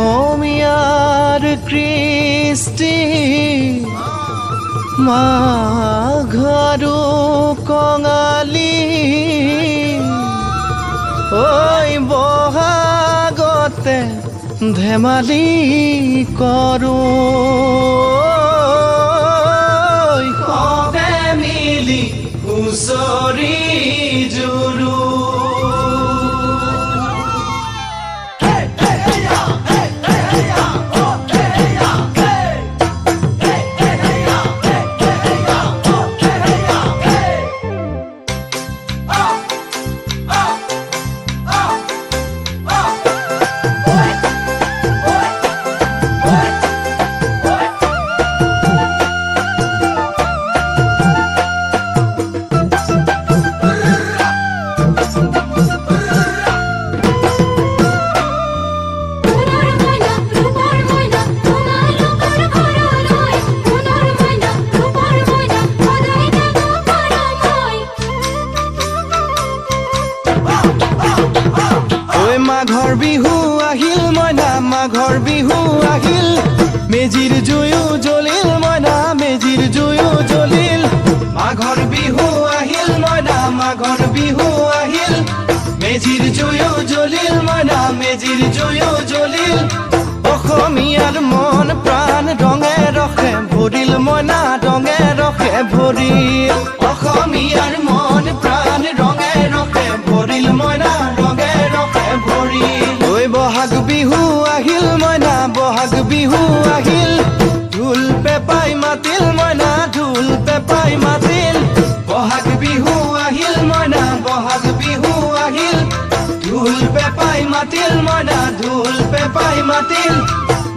অসমীয়াৰ কৃষ্টি মাঘৰো কঙালী ঐ বহাগতে ধেমালি কৰোঁ সবে মিলি হুঁচৰি জুৰো মাঘৰ বিহু আহিল মইনা মাঘৰ বিহু আহিল মেজিৰ জুয়ো জ্বলিল মইনা মেজিৰ জুয়ো জ্বলিল মাঘৰ বিহু আহিল মইনা মাঘৰ বিহু আহিল মেজিৰ জুয়ো জ্বলিল মইনা মেজিৰ জুয়ো জ্বলিল অসমীয়াৰ মন প্ৰাণ ৰঙে ৰসে ভৰিল মইনা ৰঙে ৰসে ভৰিল অসমীয়াৰ মন প্ৰাণ ৰঙে ৰসে ভৰিল মইনা ৰঙে ৰসে ভৰিল ঐ বহাগ বিহু আহিল মইনা বহাগ বিহু আহিল ঢোল পেপাই মাতিল মইনা ঢোল পেপাই মাতিল বহাগ বিহু আহিল মইনা বহাগ বিহু আহিল ঢোল পেপাই মাতিল মইনা ঢোল পেপাই মাতিল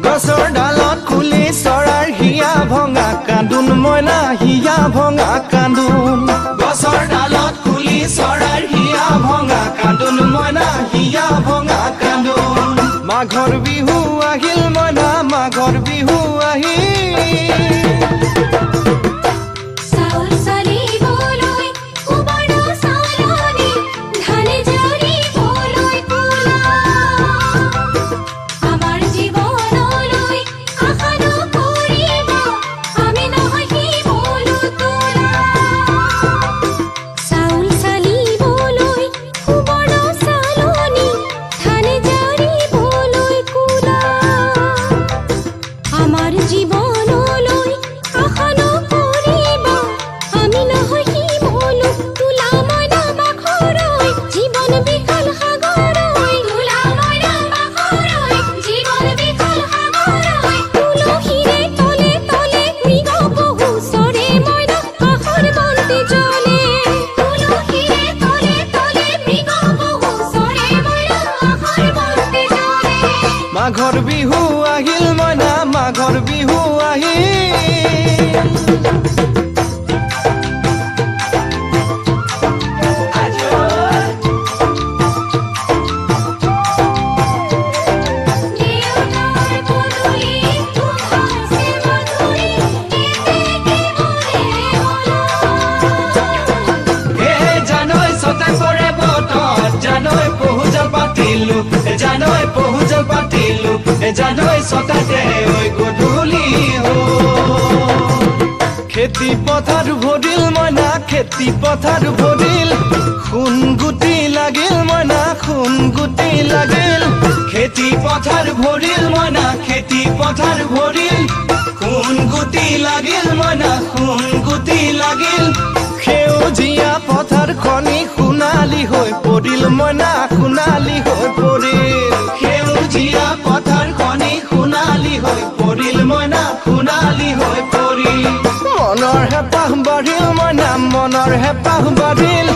গছৰ ডালত খুলি চৰাৰ হিয়া ভঙা কান্দোন মইনা হিয়া ভঙা কান্দোন গছৰ ডালত খুলি চৰাৰ হিয়া ভঙা কান্দোন মইনা হিয়া ভঙা কান্দোন মাঘৰ বিহু আহিল মইনা মাঘৰ বিহু আহিল মাঘৰ বিহু আহিল মইনা মাঘৰ বিহু আহিল জানৈ ছটা কৰে বতৰ জানৈ পহুজল পাতিলো জানৈ পহুজল পাতিলো জানৈ ছটাতে ঐ গধূলি খেতি পথাৰ ভৰিল মইনা খেতি পথাৰ ভৰিল খুন গুটি লাগিল মইনা খুন গুটি লাগিল খেতি পথাৰ ভৰিল মইনা খেতি পথাৰ ভৰিল খুন গুটি লাগিল মইনা খুন গুটি লাগিল সেউজীয়া পথাৰ খনি সোণালী হৈ পৰিল মইনা সোণালী হৈ পৰিল সেউজীয়া পথাৰ খনি সোণালী হৈ পৰিল মইনা সোণালী হৈ পৰিল বাঢ়িল মইনা মনৰ হেঁপাহ বাঢ়িল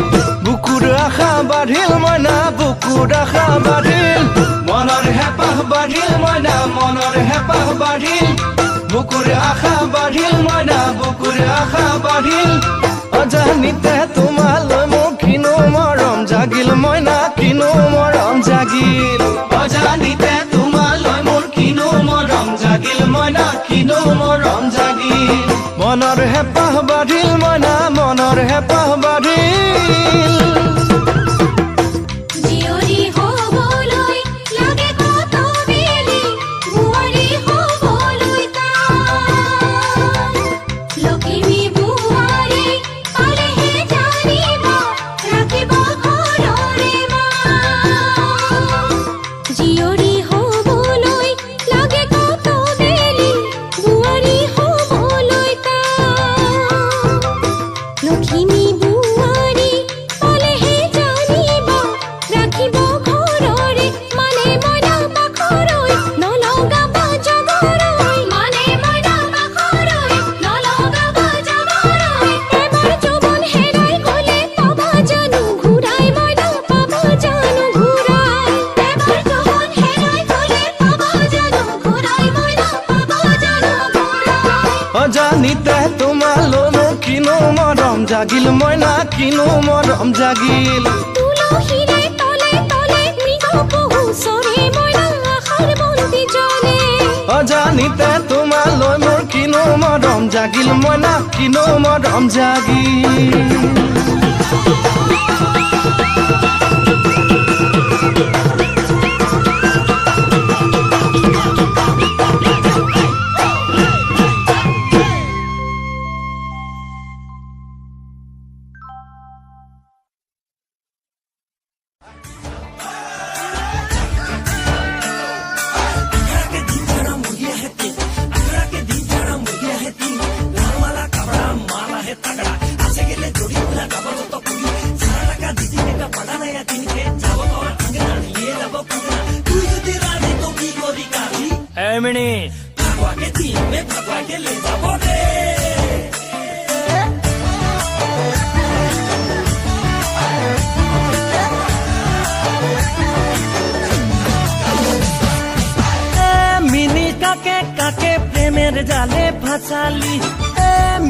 বুকুৰ আশা বাঢ়িল মইনা বুকুৰ আশা বাঢ়িল মনৰ হেঁপাহ বাঢ়িল মইনা মনৰ হেঁপাহ বাঢ়িল বুকুৰ আশা বাঢ়িল মইনা বুকুৰ আশা বাঢ়িল অজানিতে তোমালৈ মোৰ কিনো মৰম জাগিল মইনা কিনো মৰম জাগিল অজানিতে তোমালৈ মোৰ কিনো মৰম জাগিল মইনা কিনো মৰম জাগিল মনৰ হেঁপাহ বাঢ়িল মইনা মনৰ হেঁপাহ বাঢ়িল অজানিতে তোমালৈ মোৰ কিনো মৰম জাগিল মইনা কিনো মৰম জাগিল তুলসীৰে তলে তলে মৃগ পহু চৰে মইনা আশাৰ বন্তি জ্বলে অজানিতে তোমালৈ মোৰ কিনো মৰম জাগিল মইনা কিনো মৰম জাগিল প্রেমের জালে ফাঁসালি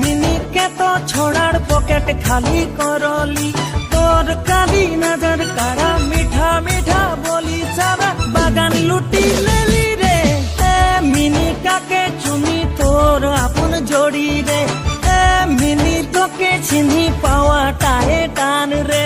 মিনিকে তো ছোড়ার পকেট খালি করলি তোর কালি নজর কারা মিঠা মিঠা বলি সারা বাগান লুটি লেলি রে মিনি কাকে চুমি তোর আপন জড়ি রে মিনি তোকে চিনি পাওয়াটায় টান রে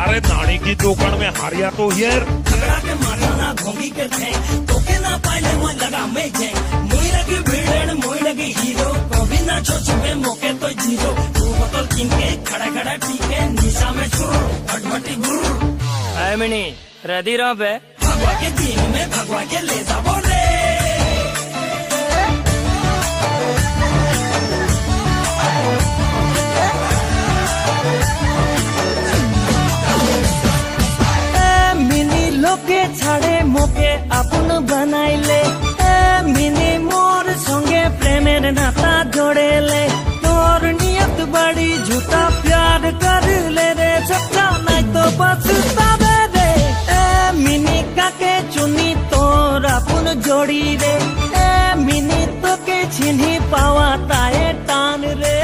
अरे नानी की दुकान में हारिया तो हियर झगड़ा के मारना घोंगी के थे तोके ना पाइले मैं लगा मैं जे मोई लगी भिड़न मोई लगी हीरो कभी ना सोच में मौके तो जीरो तू बोतल किन के खड़ा खड़ा टीके निशा में छुर भटभटी गुर आई मिनी रेडी रहो बे भगवा के दिन में भगवा के ले जाबो रे লোকে ছাড়ে মোকে আপন বানাইলে মিনি মোর সঙ্গে প্রেমের নাতা জড়েলে তোর নিয়ত বাড়ি ঝুটা প্যার করলে রে সচ্চা নাই তো পছতাবে রে মিনি কাকে চুনি তোর আপন জড়ি রে মিনি তোকে চিনি পাওয়া তাই টান রে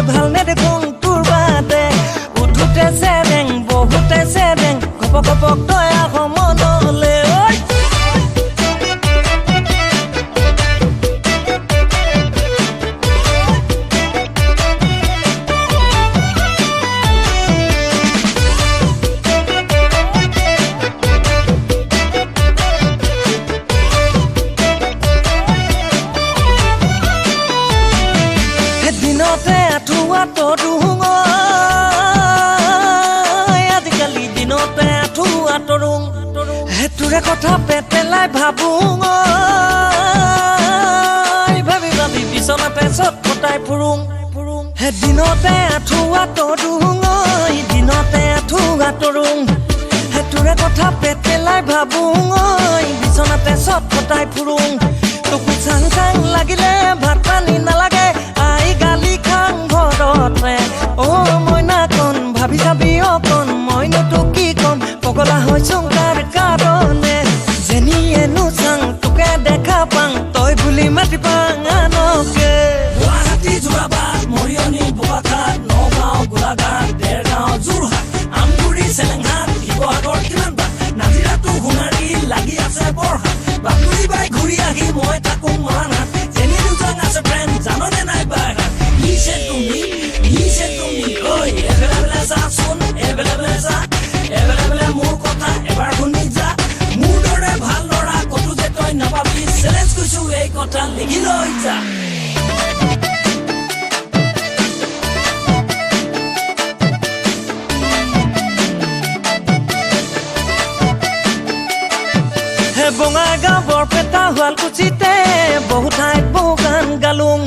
ভালনে দেখোন তোৰ বাদে উঠোতে চেৰেং বহুতে চেৰেং ঘপক ঘপক তই আহ মনলে ঐ দিনতে আঁঠুৱা তৰুং আজিকালি দিনতে আঁঠুৱা তৰুং তোৰে কথা পেটেলাই ভাবোং ভাবি ভাবি বিচনাতে চট ফটাই ফুৰোং দিনতে আঁঠুৱা তৰুং দিনতে আঁঠুৱা তৰুং তোৰে কথা পেটেলাই ভাবোং বিচনাতে চট ফটাই ফুৰোং তোকো চাং চাং লাগিলে ভাত পানী নালাগে গালি খাং ঘৰতে মইনা কণ ভাবি চাবি অকণ মইনো তোক কি কম পগলা হৈছো তাৰ কাৰণে যেনিয়েনো চাং তোকে দেখা পাং তই বুলি মাতি পাং আনকে গুৱাহাটী যোৰাবাট মৰিয়নি বোকাখাট নগাঁও গোলাঘাট দেৰগাঁও যোৰহাট আমগুৰি চেলেংহাট শিৱসাগৰ কিমান বাট নাজিৰাটো সোণাৰী লাগি আছে বৰহাট বাতৰি বাই ঘূৰি আহি মই থাকো মৰাণহাট যেনি দুজন আছে ফ্ৰেণ্ড জাননে নাই বাই He said to me, oi, available as a son, available as a, available as more kotha, ever hunija, mudore bhalora, kotu je toy napabi, silence kushu ei kotha ligilo ija. Bongaigaon Barpeta শুৱালকুছিতে বহু ঠাইত বহু গান গালোং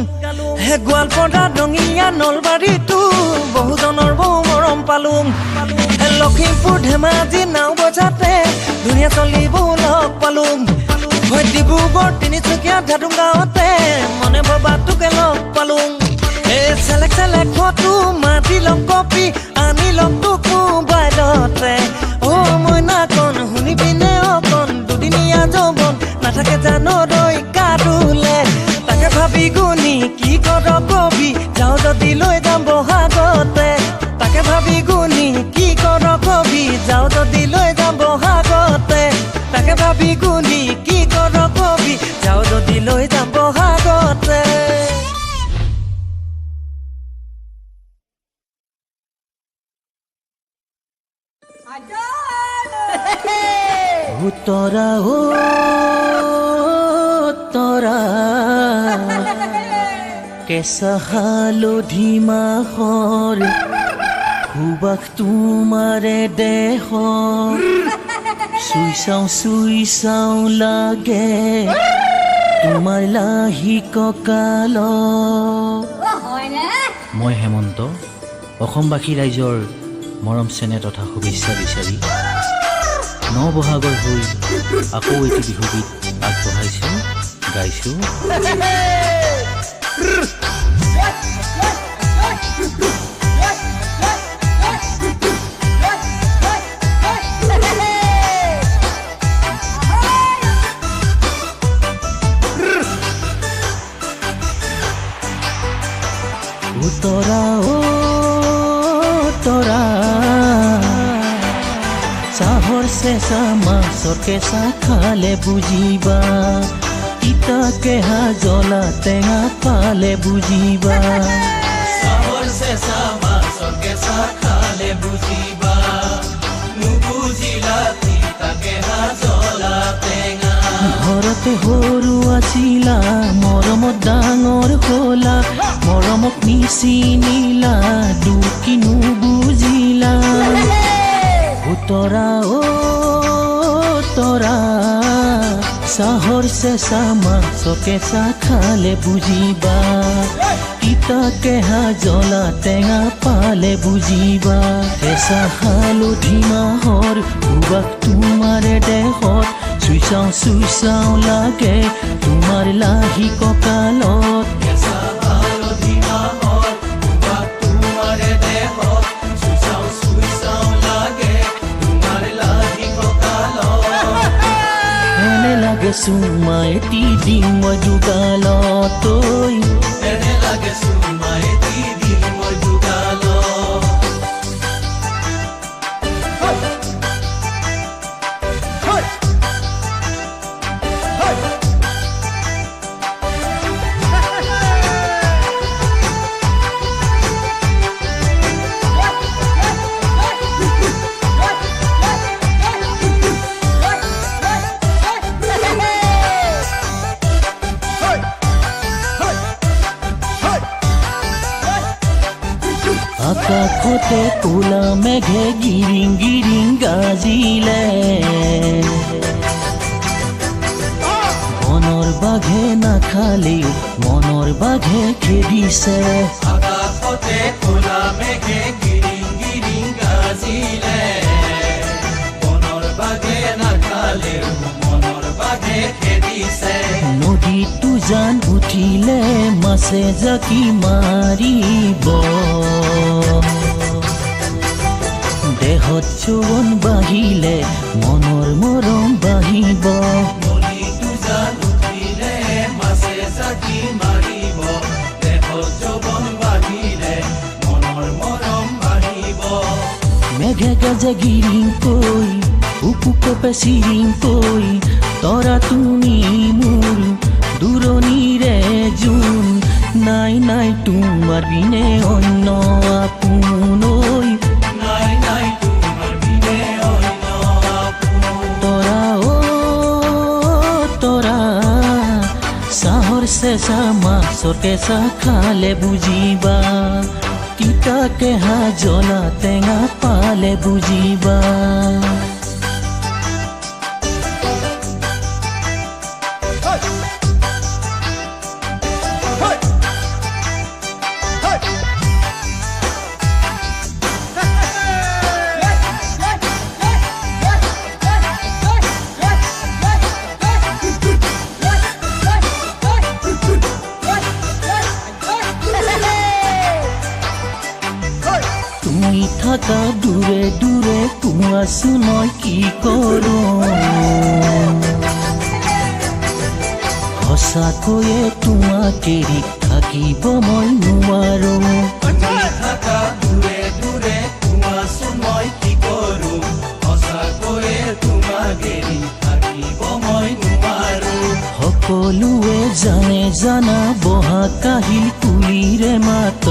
গোৱালপাৰা ৰঙিয়া নলবাৰীতো বহুজনৰ বহু মৰম পালোং লখিমপুৰ ধেমাজি নাও বজাতে ধুনীয়া চলিবোৰ লগ পালোং ডিব্ৰুগড় তিনিচুকীয়া ধাদুং গাঁৱতে মনে ভবা তোকে লগ পালোং চেলেক চেলেক ফটো মাতি লগ কপি আনি লগ তোক মোবাইলতে মইনা কণ শুনিবিনে অকণ দুদিনীয়া যৌৱন নাথাকে জানো ৰৈ কাটোলে তাকে ভাবি গুণি কি কৰ কবি যাওঁ যদি লৈ যাম বহাগতে তাকে ভাবি গুণি কি কৰ কবি যাওঁ যদি লৈ যাম বহাগতে তাকে ভাবি গুণি কি কৰ কবি যাওঁ যদি লৈ যাম বহাগতে তৰা তৰা কেঁচা হালধি মাহৰ সুবাস তোমাৰে দেহৰ চুই চাওঁ লাগে তোমাৰ লাহি কঁকাল মই হেমন্ত অসমবাসী ৰাইজৰ মৰম চেনেহ তথা শুভেচ্ছা বিচাৰি নবহাগৰ হৈ আকৌ এটি বিহুগীত আগবঢ়াইছোঁ গাইছোঁ তৰা তৰা চাহৰ চেঁচা মাছৰ কেঁচা খালে বুজিবা তিতা কেহা জ্বলা টেঙা পালে বুজিবা চাহৰ চেঁচা মাছৰ কেঁচা খালে বুজিবা নুবুজিলা তিতা কেহা জ্বলা টেঙা ঘৰতে সৰু আছিলা মৰমত ডাঙৰ হলা মৰমক নিচিনিলা দুখি নুবুজিলা তৰা তৰা চাহৰ চেঁচা মাছৰ কেঁচা খালে বুজিবা তিতা কেহা জ্বলা টেঙা পালে বুজিবা কেঁচা হালধি মাহৰ সুবাস তোমাৰে দেহত চুই চাওঁ লাগে তোমাৰ লাহি কঁকালত কেঁচা হালধি মাহৰ সুবাস তোমাৰে দেহত চুই চাওঁ লাগে তোমাৰ লাহি কঁকালত এনে লাগে চুমাই এটি দিম মই যোগালত এনে লাগে চুমাই এটি দিম মই আকাশতে ক'লা মেঘে গিৰিং গিৰিং গাজিলে মনৰ বাঘে নাখালেও মনৰ বাঘে খেদিছে আকাশতে ক'লা মেঘে গিৰিং গিৰিং গাজিলে মনৰ বাঘে নাখালেও মনৰ বাঘে খেদিছে নদীতো জান উঠিলে মাছে জাকি মাৰিব দেহত যৌৱন বাঢ়িলে মনৰ মৰম বাঢ়িব নদীতো জান উঠিলে মাছে জাকি মাৰিব দেহত যৌৱন বাঢ়িলে মনৰ মৰম বাঢ়িব মেঘে গাজে গিৰিংকৈ উপুকে পেচিৰিংকৈ তৰা তুমি মোৰ দূৰণিৰে জোন নাই নাই তোমাৰ বিনে অন্য আপোনৈ নাই নাই তোমাৰ বিনে অন্য আপোন তৰা তৰা চাহৰ চেঁচা মাছৰ কেঁচা খালে বুজিবা তিতা কেহা জ্বলা টেঙা পালে বুজিবা তুমি থাকা দূৰে দূৰে কোৱাচোন মই কি কৰোঁ সঁচাকৈয়ে তোমাক এৰি থাকিব মই নোৱাৰোঁ থাকা দূৰে দূৰে কোৱাচোন মই কি কৰোঁ সঁচাকৈয়ে তোমাক এৰি থাকিব মই নোৱাৰোঁ সকলোৱে জানে জানা বহা কাহিল কুলিৰে মাত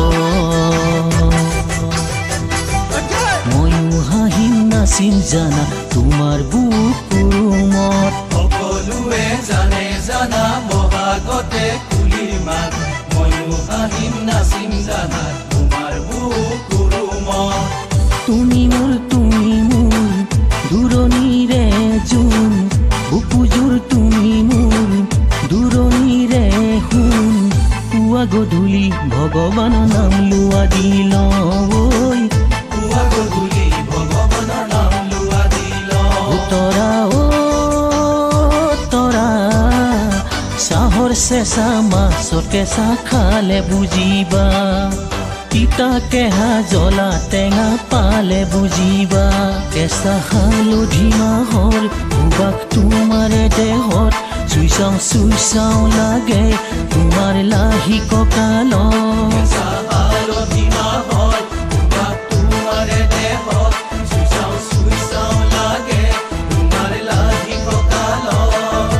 ময়ো হাঁহিম নাচিম জানা তোমাৰ বুকুৰুমত সকলোৱে জানে জানা বহাগতে কুলিৰ মাত ময়ো হাঁহিম নাচিম জানা তোমাৰ বুকুৰুমত তুমি মোৰ দূৰণিৰে জোন বুকুযোৰ তুমি মোৰ দূৰণিৰে সোণ পুৱা গধূলি ভগৱানৰ নাম লোৱা দিল পুৱা গধূলি ভগৱানৰ নাম লোৱা দিল তৰা তৰা চাহৰ চেঁচা মাছৰ কেঁচা খালে বুজিবা তিতা কেহা জ্বলা টেঙা পালে বুজিবা কেঁচা হালধি মাহৰ ভোগাক তোমাৰে দেহত চুই চাওঁ লাগে তোমাৰ লাহি কঁকালত হালধি মাহৰ ভোগাক তোমাৰে দেহত চুই চাওঁ লাগে তোমাৰ লাহি কঁকালত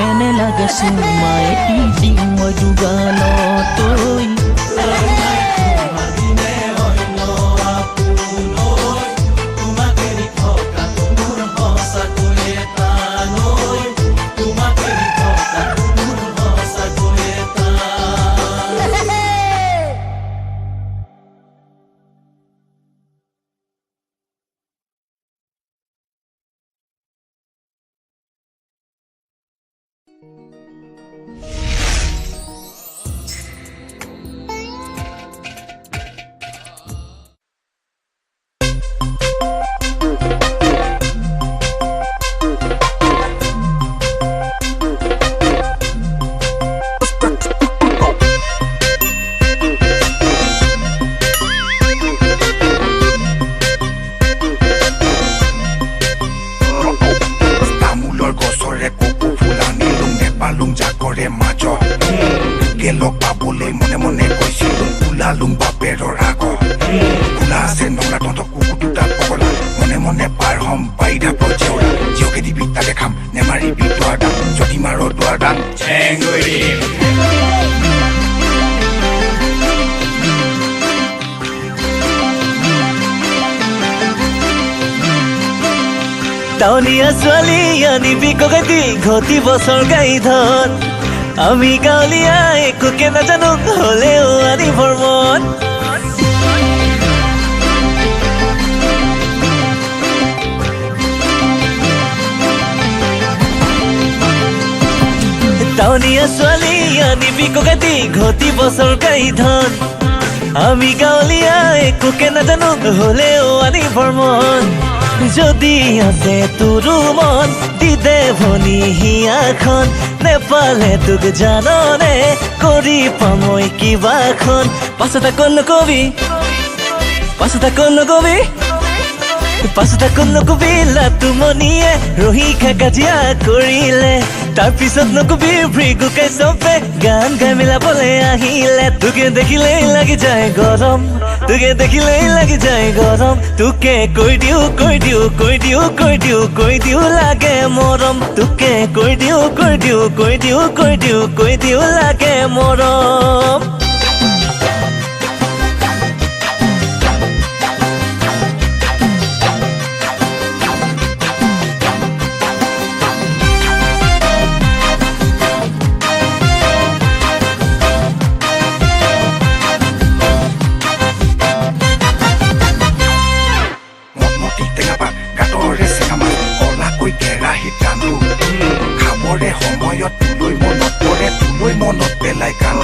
এনে লাগে চুমা এটি দিম মই দুগালত লগ পাবলৈ মনে মনে কৈছিলো ওলালুং বাপেৰৰ আগত ওলা আছে নলা তহঁতক কুকুৰ দুটা পগলা মনে মনে পাৰ হম বাইধা পজেউৰা জিঅকে দিবি তাকে খাম নেমাৰিবি দুৱাৰ দাম যদি মাৰ দুৱাৰ দাম ঠেং গৈ দিম টাউনীয়া ছোৱালী আনিবি কগতি ঘটি বছৰ গাই ধন আমি গাঁৱলীয়া একোকে নাজানো হলেও আনিবৰ মন টাউনীয়া ছোৱালী আনিবি ককাতি ঘটিব চৰকাৰী ধন আমি গাঁৱলীয়া একোকে নাজানো হলেও আনিবৰ মন যদি আছে তোৰো মন দি দে ভনী হিয়াখন নেপালে তোক জাননে কৰি পামই কিবাখন পাছত আকৌ নকবি পাছত আকৌ নকবি লাতুমনিয়ে ৰহি খা কাজিয়া কৰিলে তাৰপিছত নকবি ভৃগুকে চবে গান গাই মিলাবলৈ আহিলে তোকে দেখিলেই লাগি যায় গৰম তোকে কৈ দিও লাগে মৰম তোকে কৈ দিও লাগে মৰম খাবৰে সময়ত তুলৈ মনত পৰে তুলৈ মনত পেলাই কান্দ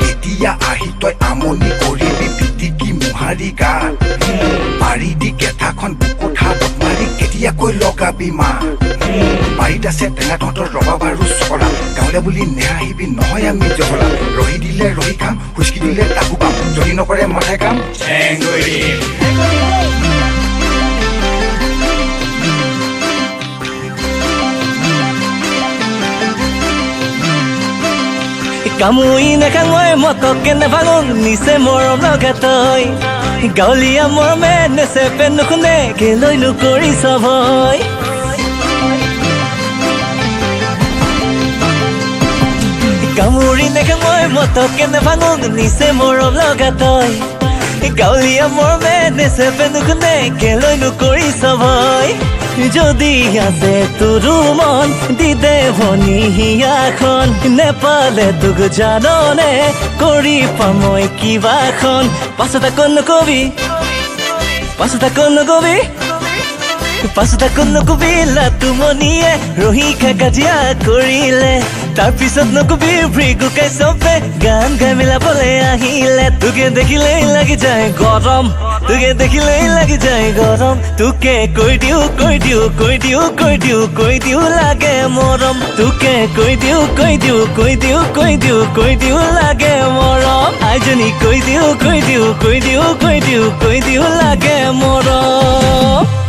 এতিয়া আহি তই আমনি কৰিবি পিটিকি মোহাৰি গা পাৰি দি কেঁঠাখন বুকুত হাতত মাৰি কেতিয়াকৈ লগাবি মা বাৰীত আছে টেঙা তহঁতৰ ৰবা বাৰু চকৰা গাঁৱলীয়া বুলি নেহাহিবি নহয় আমি জহৰা ৰহি দিলে ৰহি খাম খুচকি দিলে তাকো পাম যদি নকৰে মাথাই কাম কামুই নাখাঙৈ মতকে নেভাঙো নিচে মৰম লগা তই গাঁৱলীয়া মৰমে নেচেপে নুশুনে কেলৈনো কৰিছ ভয় কামুৰি নাখাঙৈ মতকে নেভাঙো নিচে মৰম লগা তই গাঁৱলীয়া মৰমে নেচেপে নুশুনে কেলৈনো কৰিছ ভয় যদি আছে তোৰো মন দি দে ভনী হিয়াখন নেপালে তোক জাননে কৰি পামই কিবাখন পাছত আকৌ নকবি লাতুমনিয়ে ৰহি খা কাজিয়া কৰিলে তাৰপিছত নকবি ভৃগুকে চবে গান গাই মিলাবলৈ আহিলে তোকে দেখিলেই লাগি যায় গৰম তোকে কৈ দিও লাগে মৰম তোকে কৈ দিও লাগে মৰম আইজনী কৈ দিও লাগে মৰম